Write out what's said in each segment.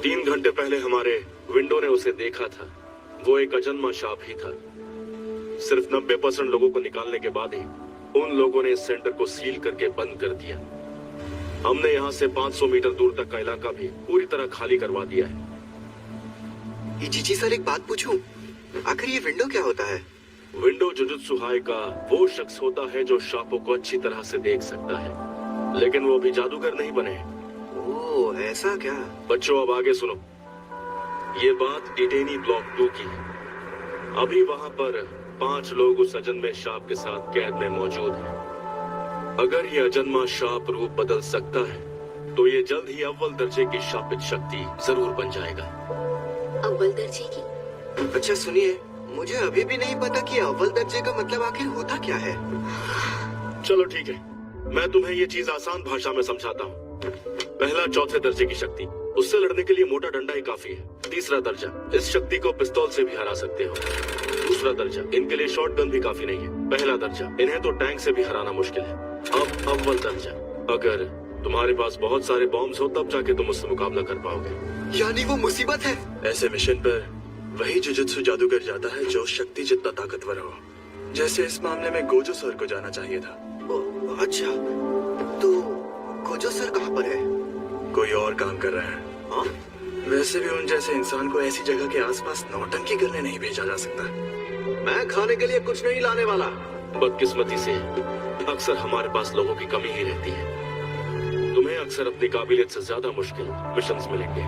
3 घंटे पहले हमारे विंडो ने उसे देखा था। वो एक अजन्मा सांप ही था। सिर्फ 90% लोगों को निकालने के बाद ही उन लोगों ने इस सेंटर को सील करके बंद कर दिया। हमने यहाँ से 500 मीटर दूर तक का इलाका भी पूरी तरह खाली करवा दिया है। इचिची सर, एक बात पूछूं? आखिर ये विंडो क्या होता है? विंडो जुजुत्सु हाई का वो शख्स होता है जो सांपों को अच्छी तरह से देख सकता है, लेकिन वो भी जादूगर नहीं बने। ओह, ऐसा क्या? बच्चों, अब आगे सुनो। ये बात डिटेनी ब्लॉक 2 की है। अभी वहाँ पर 5 लोग उस अजन्मे सांप के साथ कैद में मौजूद हैं। अगर ये अजन्मा सांप रूप बदल सकता है तो ये जल्द ही अव्वल दर्जे की शापित शक्ति जरूर बन जाएगा। अव्वल दर्जे की? अच्छा सुनिए, मुझे अभी भी नहीं पता कि अव्वल दर्जे का मतलब आखिर होता क्या है। चलो ठीक है, मैं तुम्हें ये चीज आसान भाषा में समझाता हूँ। पहला, चौथे दर्जे की शक्ति। उससे लड़ने के लिए मोटा डंडा ही काफी है। तीसरा दर्जा, इस शक्ति को पिस्तौल से भी हरा सकते हो। दूसरा दर्जा, इनके लिए शॉटगन भी काफी नहीं है। पहला दर्जा, इन्हें तो टैंक से भी हराना मुश्किल है। अब अव्वल दर्जा, अगर तुम्हारे पास बहुत सारे बॉम्ब्स हो तब जाके तुम उससे मुकाबला कर पाओगे। यानी वो मुसीबत है। ऐसे मिशन पर वही जुजुत्सु जादूगर जाता है जो शक्ति जितना ताकतवर हो। जैसे इस मामले में गोजो सर को जाना चाहिए था। अच्छा, तो गोजो सर कहाँ पर है? कोई और काम कर रहा है। हाँ? वैसे भी उन जैसे इंसान को ऐसी जगह के आसपास नौटंकी करने नहीं भेजा जा सकता। मैं खाने के लिए कुछ नहीं लाने वाला। बदकिस्मती से अक्सर हमारे पास लोगों की कमी ही रहती है। तुम्हें अक्सर अपनी काबिलियत से ज्यादा मुश्किल मिशंस मिलेंगे,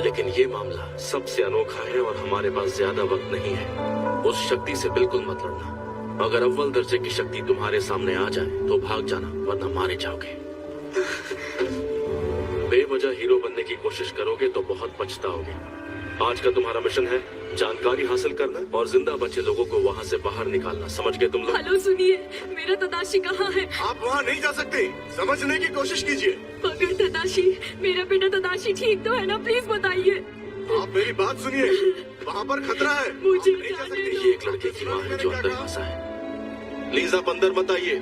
लेकिन ये मामला सबसे अनोखा है और हमारे पास ज्यादा वक्त नहीं है। उस शक्ति से बिल्कुल मत लड़ना। अगर अव्वल दर्जे की शक्ति तुम्हारे सामने आ जाए तो भाग जाना, वरना मारे जाओगे। बेवजह हीरो बनने की कोशिश करोगे तो बहुत पछताओगे। आज का तुम्हारा मिशन है जानकारी हासिल करना और जिंदा बचे लोगों को वहाँ से बाहर निकालना। समझ गए तुम लोग? हेलो, सुनिए, मेरा तदाशी कहाँ है? आप वहाँ नहीं जा सकते, समझने की कोशिश कीजिए। मगर तदाशी, मेरा बेटा तदाशी ठीक तो है ना? प्लीज बताइए। आप मेरी बात सुनिए, वहाँ पर खतरा है। मुझे आप नहीं जा सकते। ये एक लड़के की माँ है जो अंदर फंसा है। प्लीज आप अंदर मत आइए।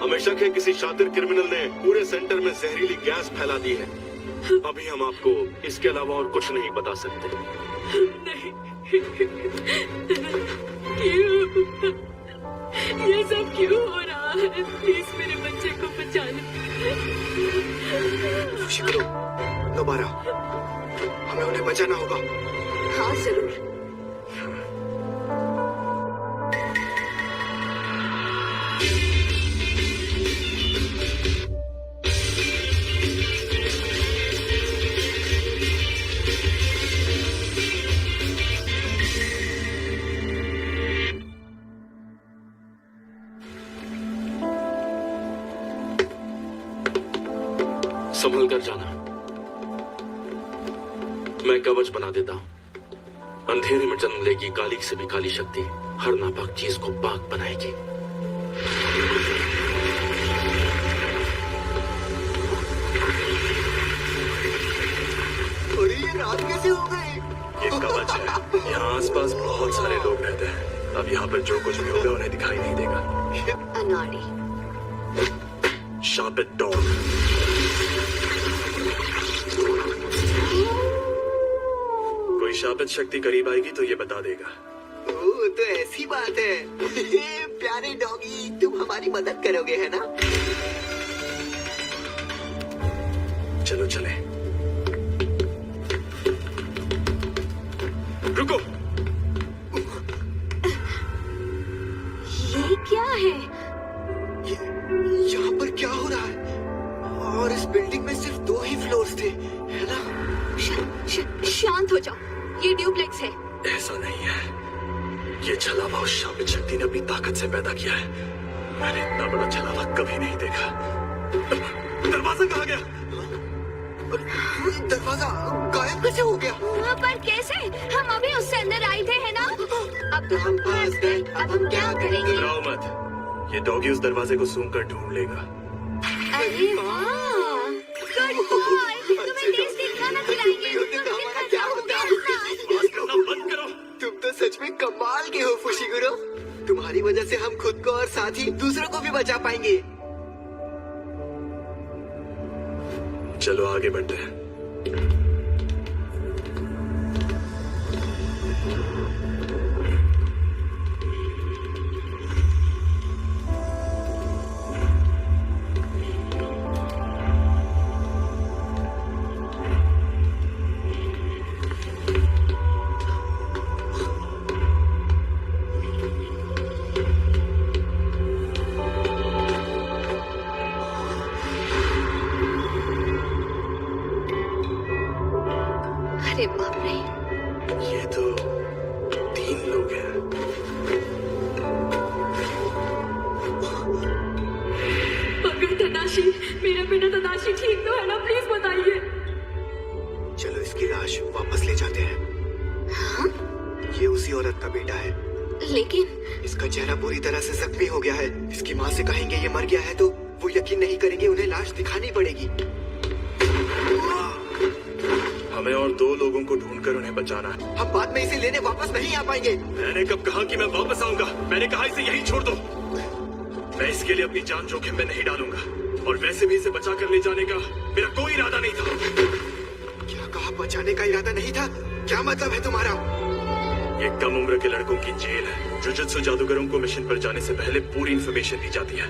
हमें शक है किसी शातिर क्रिमिनल ने पूरे सेंटर में जहरीली गैस फैला दी है। अभी हम आपको इसके अलावा और कुछ नहीं बता सकते। नहीं, क्यों? ये सब क्यों हो रहा है? प्लीज मेरे बच्चे को बचा लो। खुशी करो, दोबारा हमें उन्हें बचाना होगा। हाँ जरूर। संभल कर जाना। मैं कवच बना देता हूँ। अंधेरे में जन्म लेगी काली से भी काली शक्ति हर नापाक चीज को पाक बनाएगी। अरे ये रात कैसे हो गई? ये कवच है। यहाँ आसपास बहुत सारे लोग रहते हैं। अब यहाँ पर जो कुछ भी होगा उन्हें दिखाई नहीं देगा। अनाड़ी। शापित डॉग। कोई शापित शक्ति करीब आएगी तो ये बता देगा। ओह, तो ऐसी बात है। प्यारे डॉगी, तुम हमारी मदद करोगे, है ना? चलो चले। रुको। ये क्या है? यहाँ पर क्या हो रहा है? और इस बिल्डिंग में सिर्फ 2 ही फ्लोर्स थे, है ना? शांत हो जाओ, ये ड्यूप्लेक्स है। ऐसा नहीं है। ये छलावा उस शापित शक्ति ने अपनी ताकत से पैदा किया है। मैंने इतना बड़ा छलावा कभी नहीं देखा। दरवाजा कहाँ गया? दरवाजा गायब कैसे हो गया? पर कैसे? हम अभी उससे अंदर आए थे, है ना? अब तो हम फंस गए। अब हम क्या करेंगे? घबराओ मत। ये डॉगी उस दरवाजे को सूंघ कर ढूंढ लेगा। अरे वाह, गुड बॉय। तुम्हें टेस्टी खाना खिलाएंगे। हमारा क्या होता है? बात करना बंद करो। तुम तो सच में कमाल के हो फुशिगुरो। तुम्हारी वजह से हम खुद को और साथ ही दूसरों को भी बचा पाएंगे। चलो आगे बढ़ते हैं। अरे बाप रे, ये तो 3 लोग हैं। अगर तदाशी, मेरा बेटा तदाशी ठीक तो है ना? प्लीज बताइए। चलो इसकी लाश वापस ले जाते हैं। हाँ? ये उसी औरत का बेटा है। लेकिन इसका चेहरा पूरी तरह से जख्मी हो गया है। इसकी माँ से कहेंगे ये मर गया है तो वो यकीन नहीं करेंगे, उन्हें लाश दिखानी पड़ेगी। हमें और 2 लोगों को ढूंढकर उन्हें बचाना है। हम बाद में इसे लेने वापस नहीं आ पाएंगे। मैंने कब कहा कि मैं वापस आऊंगा? मैंने कहा इसे यहीं छोड़ दो। मैं इसके लिए अपनी जान जोखिम में नहीं डालूंगा, और वैसे भी इसे बचा कर ले जाने का मेरा कोई इरादा नहीं था। क्या कहा? बचाने का इरादा नहीं था? क्या मतलब है तुम्हारा? ये कम उम्र के लड़कों की जेल है। जुजुत्सु जादूगरों को मिशन पर जाने से पहले पूरी इंफॉर्मेशन दी जाती है।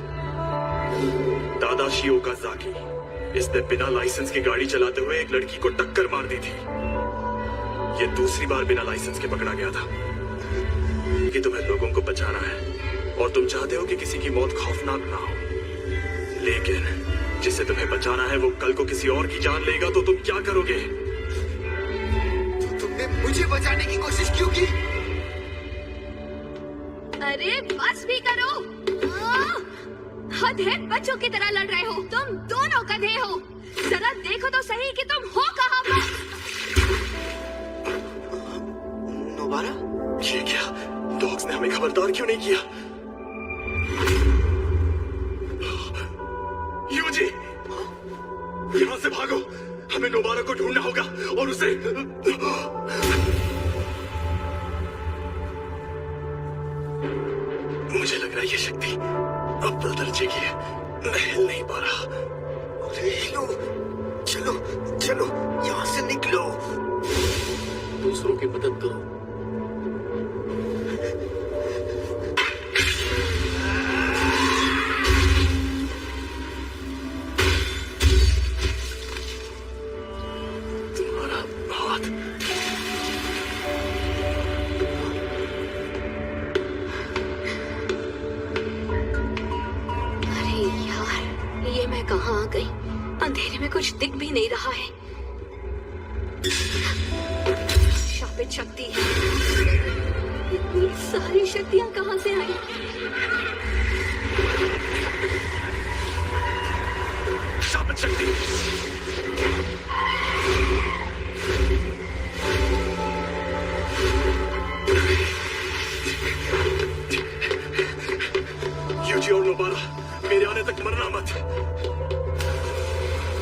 तादाशी ओकाज़ाकी, इसने बिना लाइसेंस की गाड़ी चलाते हुए एक लड़की को टक्कर मार दी थी। ये दूसरी बार बिना लाइसेंस के पकड़ा गया था। कि तुम्हें लोगों को बचाना है और तुम चाहते हो कि किसी की मौत खौफनाक ना हो, लेकिन जिसे तुम्हें बचाना है वो कल को किसी और की जान लेगा तो तुम क्या करोगे? तो तुमने मुझे बचाने की कोशिश क्यों की? अरे बस भी करो। हद है, बच्चों की तरह लड़ रहे हो। तुम दोनों गधे हो। जरा देखो तो सही कि तुम हो कहाँ पर। नोबारा? ये क्या? डॉग्स ने हमें खबरदार क्यों नहीं किया? यूजी, यहाँ से भागो। हमें नोबारा को ढूंढना होगा और उसे... मुझे लग रहा है ये शक्ति अव्वल दर्जे की है। मैं हिल नहीं पा रहा। अरे हिलो, चलो चलो यहाँ से निकलो। दूसरों की मदद करो। तुम्हारा हाथ। अरे यार, ये मैं कहाँ आ गई? अंधेरे में कुछ दिख भी नहीं रहा है। शापित शक्ति है। इतनी सारी शक्तियाँ कहाँ से आई? शापित शक्ति। यूजी और नोबारा, मेरे आने तक मरना मत।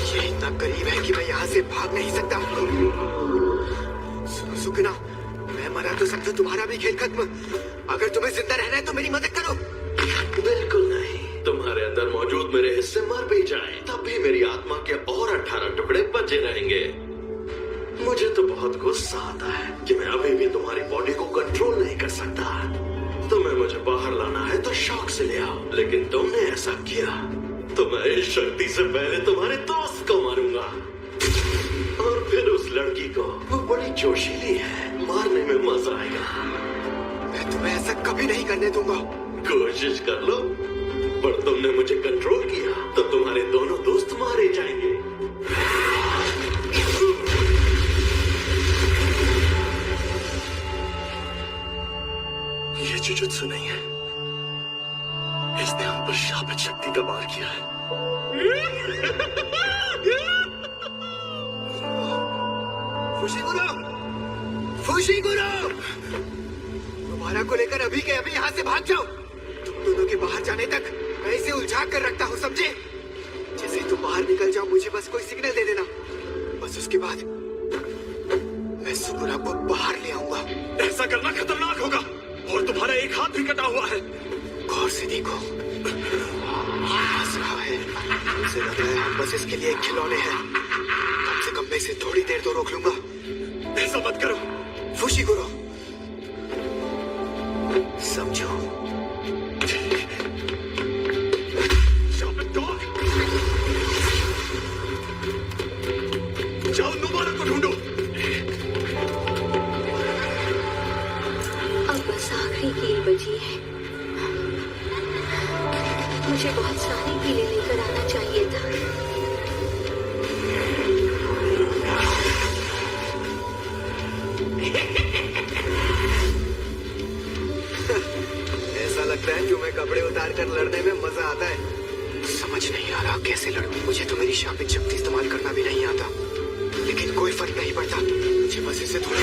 ये इतना करीब है कि मैं यहाँ से भाग नहीं सकता। सुकना, मैं मरा तो समझो तुम्हारा भी खेल खत्म। अगर तुम्हें जिंदा रहना है तो मेरी मदद करो। बिल्कुल नहीं। तुम्हारे अंदर मौजूद मेरे हिस्से मर भी जाएं, तब भी मेरी आत्मा के और 18 टुकड़े बचे रहेंगे। मुझे तो बहुत गुस्सा आता है कि मैं अभी भी तुम्हारी बॉडी को कंट्रोल नहीं कर सकता। तुम्हें मुझे बाहर लाना है तो शौक से ले आओ, लेकिन तुमने ऐसा किया तो मैं इस शक्ति से पहले तुम्हारे दोस्त को मारूंगा, और फिर उस लड़की को। वो बड़ी जोशीली है, मारने में मजा आएगा। मैं तुम्हें ऐसा कभी नहीं करने दूंगा। कोशिश कर लो, पर तुमने मुझे कंट्रोल किया तो तुम्हारे दोनों दोस्त मारे जाएंगे। ये जुजुत्सु नहीं है, इसने हम पर शापित शक्ति का वार किया है। फुशिगुरो! फुशिगुरो! तुम्हारा को लेकर अभी के अभी यहाँ से भाग जाओ। तुम दोनों के बाहर जाने तक मैं इसे उलझा कर रखता हूँ, समझे? जैसे ही तुम बाहर निकल जाओ मुझे बस कोई सिग्नल दे देना। बस उसके बाद मैं सुकुरा को बाहर ले आऊंगा। ऐसा करना खतरनाक होगा, और तुम्हारा एक हाथ भी कटा हुआ है। गौर से देखो, हंस रहा है। मुझे लग रहा है हम बस इसके लिए एक खिलौने हैं। कम से कम मैं इसे थोड़ी देर तो रोक लूंगा। ऐसा मत करो फुशिगुरो, समझो। शापित डॉग, जाओ नोबारा को ढूंढो। अब बस आखिरी कील बची है। मुझे बहुत सारी कीलें लेकर आना चाहिए था। फाइटर लड़ने में मजा आता है। समझ नहीं आ रहा कैसे लड़ूं। मुझे तो मेरी शापित शक्ति इस्तेमाल करना भी नहीं आता, लेकिन कोई फर्क नहीं पड़ता। मुझे बस इसे थोड़ा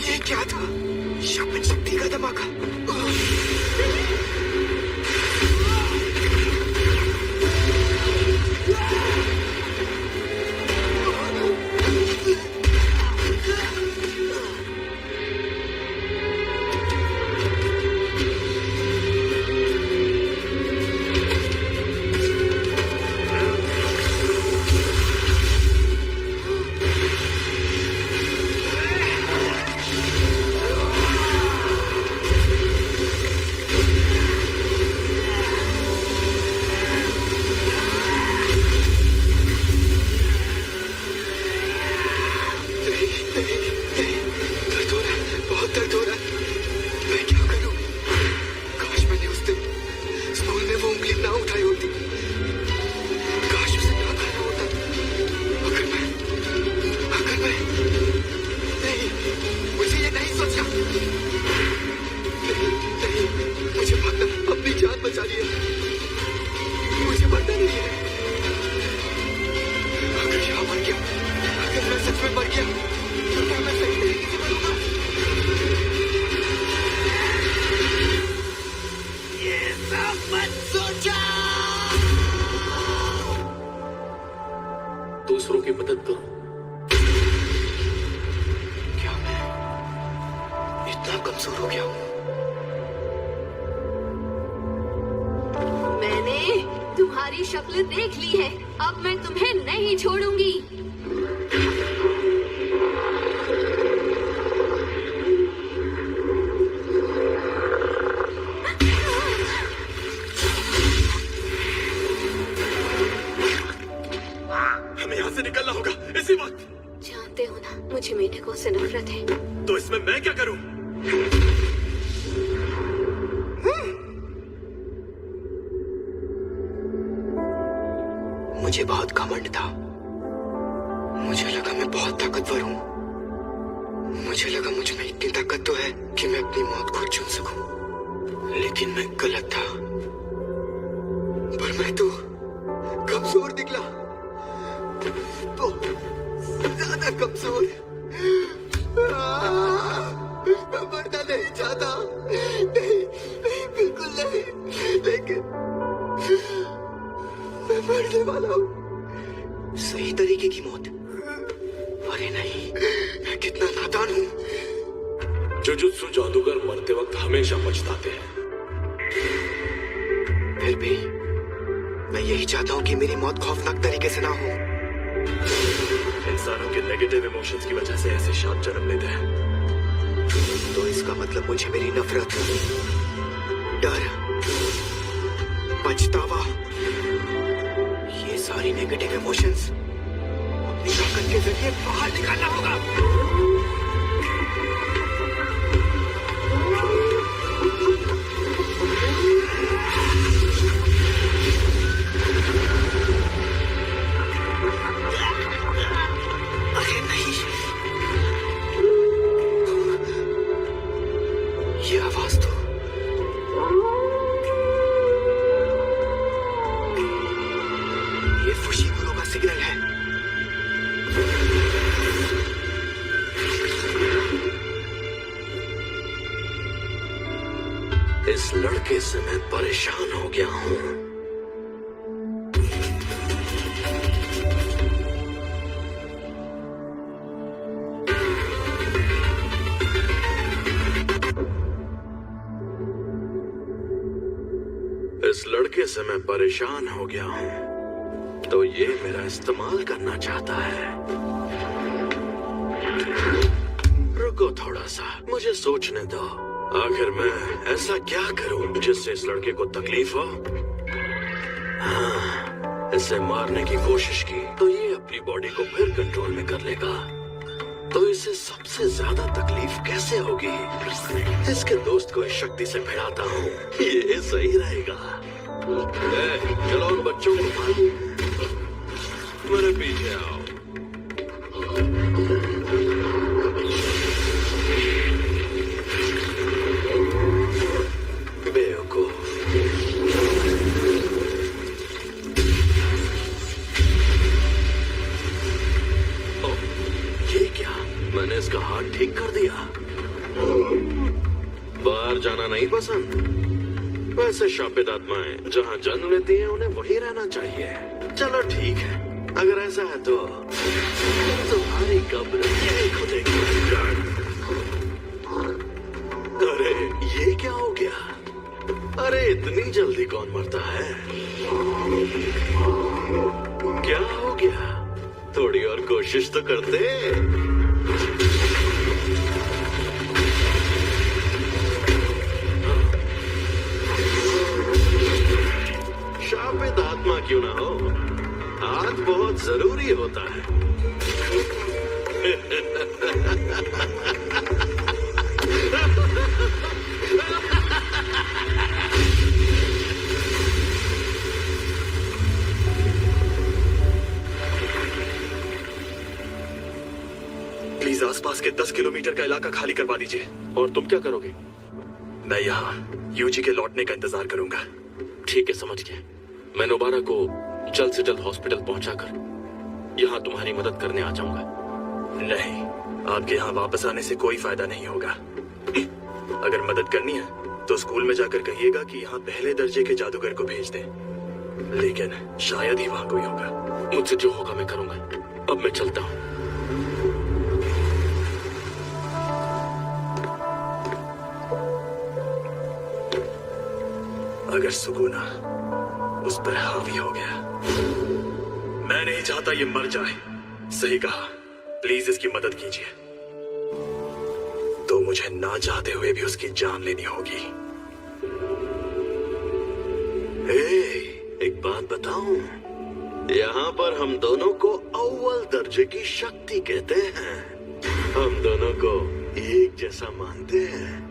ये क्या था? शापित शक्ति का धमाका। दूसरों की मदद करो। क्या मैं इतना कमजोर हो गया हूँ? मैंने तुम्हारी शक्ल देख ली है, अब मैं तुम्हें नहीं छोड़ूंगी। हमें यहाँ से निकलना होगा इसी वक्त। जानते हो ना, मुझे मेढकों से नफरत है। तो इसमें मैं क्या करूं? मुझे बहुत घमंड था। मुझे लगा मैं बहुत ताकतवर हूँ। मुझे लगा मुझ में इतनी ताकत तो है कि मैं अपनी मौत खुद चुन सकूं। लेकिन मैं गलत था। पर मैं तो कमजोर निकला, तो ज्यादा कमजोर। मैं मरना नहीं चाहता, नहीं, नहीं, बिल्कुल नहीं, लेकिन मैं मरने वाला हूँ। सही तरीके की मौत? अरे नहीं, मैं कितना नादान हूँ। जुजुत्सु जादूगर मरते वक्त हमेशा पछताते हैं। फिर भी मैं यही चाहता हूँ कि मेरी मौत खौफनाक तरीके से ना हो। इंसानों के नेगेटिव इमोशंस की वजह से ऐसे शाप जन्म लेते हैं। तो इसका मतलब मुझे मेरी नफरत, डर, पछतावा, ये सारी नेगेटिव इमोशंस अपनी ताकत के जरिए बाहर निकालना होगा। अरे नहीं, ये आवाज तो ये फुशीगुरो का सिग्नल है। इस लड़के से मैं परेशान हो गया हूँ। इस लड़के से मैं परेशान हो गया हूँ, तो ये मेरा इस्तेमाल करना चाहता है। रुको थोड़ा सा, मुझे सोचने दो। आखिर मैं ऐसा क्या करूं जिससे इस लड़के को तकलीफ हो? हाँ, इसे मारने की कोशिश की तो ये अपनी बॉडी को फिर कंट्रोल में कर लेगा। तो इसे सबसे ज्यादा तकलीफ कैसे होगी? इसके दोस्त को इस शक्ति से भिड़ाता हूँ, ये सही रहेगा। चलो उन बच्चों को मारो, मेरे पीछे आओ। नहीं पसंद? वैसे शापित आत्माएं जहाँ जन्म लेती हैं उन्हें वही रहना चाहिए। चलो ठीक है, अगर ऐसा है तो तुम्हारी कब्र यही खुदेगी। अरे ये क्या हो गया? अरे इतनी जल्दी कौन मरता है? क्या हो गया? थोड़ी और कोशिश तो करते। शापित आत्मा क्यों ना हो, हाथ बहुत जरूरी होता है। प्लीज आसपास के 10 किलोमीटर का इलाका खाली करवा दीजिए। और तुम क्या करोगे? मैं यहाँ यूजी के लौटने का इंतजार करूंगा। ठीक है, समझ गया। मैं नोबारा को जल्द से जल्द हॉस्पिटल पहुंचाकर यहाँ तुम्हारी मदद करने आ जाऊंगा। नहीं, आपके यहाँ वापस आने से कोई फायदा नहीं होगा। अगर मदद करनी है तो स्कूल में जाकर कहिएगा कि यहाँ पहले दर्जे के जादूगर को भेज दें। लेकिन शायद ही वहाँ कोई होगा। मुझसे जो होगा मैं करूंगा। अब मैं चलता हूँ। अगर सुकूना उस पर हावी हो गया, मैं नहीं चाहता ये मर जाए। सही कहा, प्लीज इसकी मदद कीजिए। तो मुझे ना चाहते हुए भी उसकी जान लेनी होगी। एक बात बताऊं, यहाँ पर हम दोनों को अव्वल दर्जे की शक्ति कहते हैं। हम दोनों को एक जैसा मानते हैं।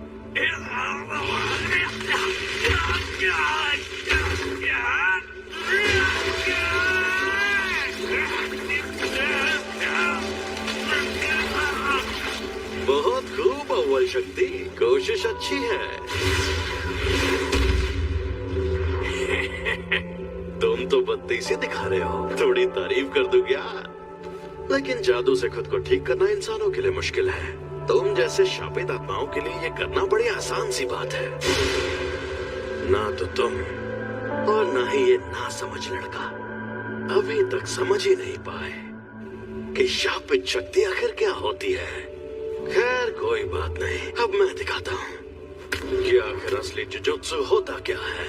बहुत खूब अव्वल शक्ति, कोशिश अच्छी है। तुम तो बत्तीसी दिखा रहे हो, थोड़ी तारीफ कर दूं क्या? लेकिन जादू से खुद को ठीक करना इंसानों के लिए मुश्किल है। तुम जैसे शापित आत्माओं के लिए ये करना बड़ी आसान सी बात है। ना तो तुम और ना ही ये ना समझ लड़का अभी तक समझ ही नहीं पाए कि शापित शक्ति आखिर क्या होती है। खैर कोई बात नहीं, अब मैं दिखाता हूँ कि आखिर असली जुजुत्सु होता क्या है।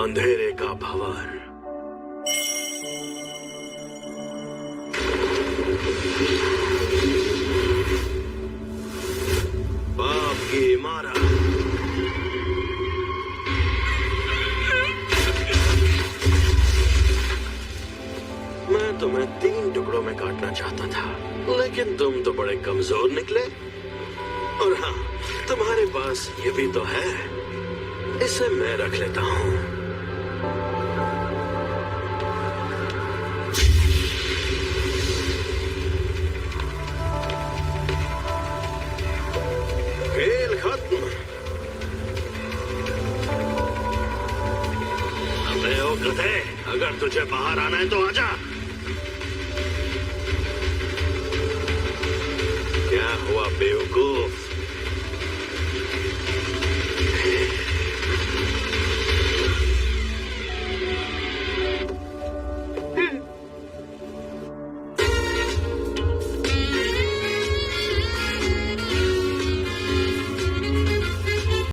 अंधेरे का भंवर। पाप की इमारत। मैं तुम्हें 3 टुकड़ों में काटना चाहता था, लेकिन तुम तो बड़े कमजोर निकले। और हाँ, तुम्हारे पास ये भी तो है, इसे मैं रख लेता हूँ। खेल खत्म। अबे ओ गधे, अगर तुझे बाहर आना है तो आजा। क्या हुआ बेवकूफ?